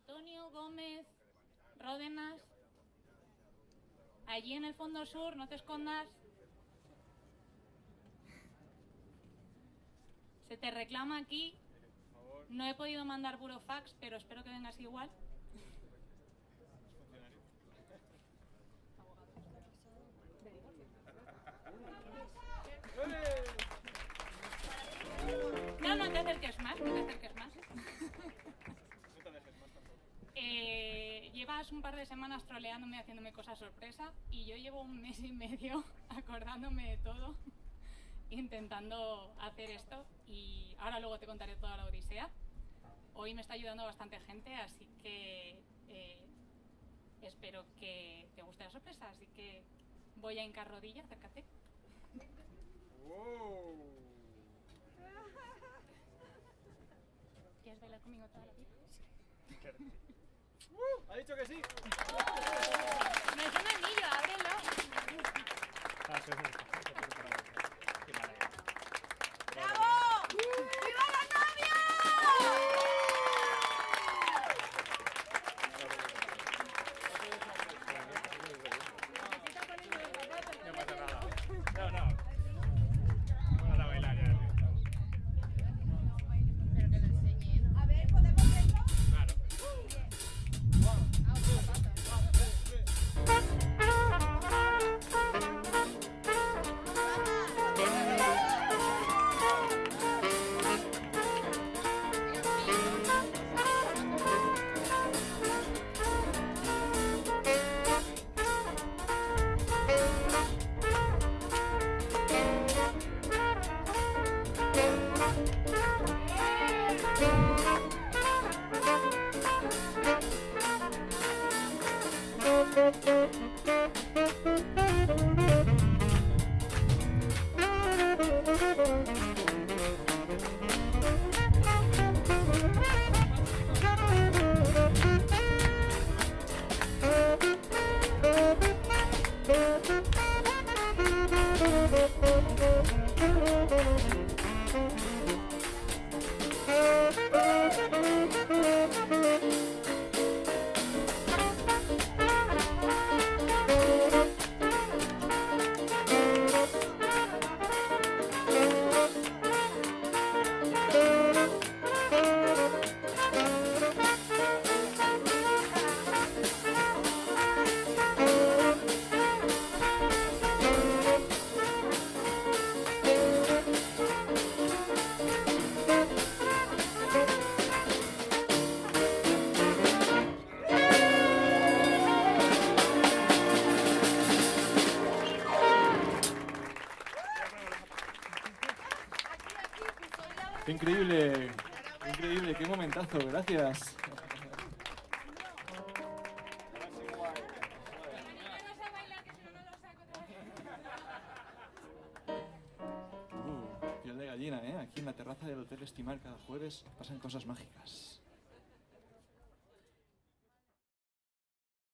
Antonio Gómez Ródenas. Allí en el fondo sur, no te escondas. Se te reclama aquí. No he podido mandar burofax, pero espero que vengas igual. No, no te acerques más, no te acerques más. Llevas un par de semanas troleándome, haciéndome cosas sorpresa, y yo llevo un mes y medio acordándome de todo, intentando hacer esto, y ahora luego te contaré toda la odisea. Hoy me está ayudando bastante gente, así que espero que te guste la sorpresa, así que voy a hincar rodilla, acércate. Wow. ¿Quieres bailar conmigo toda la vida? ¿Ha dicho que sí? No es un anillo, ábrelo. ¡Bravo! ¡Viva la novia! No pasa nada. No. Vamos a bailar ya. Pero que lo enseñe, ¿no? A ver, ¿podemos verlo? Claro. Increíble, increíble, qué momentazo, gracias. Piel de gallina, ¿eh? Aquí en la terraza del Hotel Estimar cada jueves pasan cosas mágicas.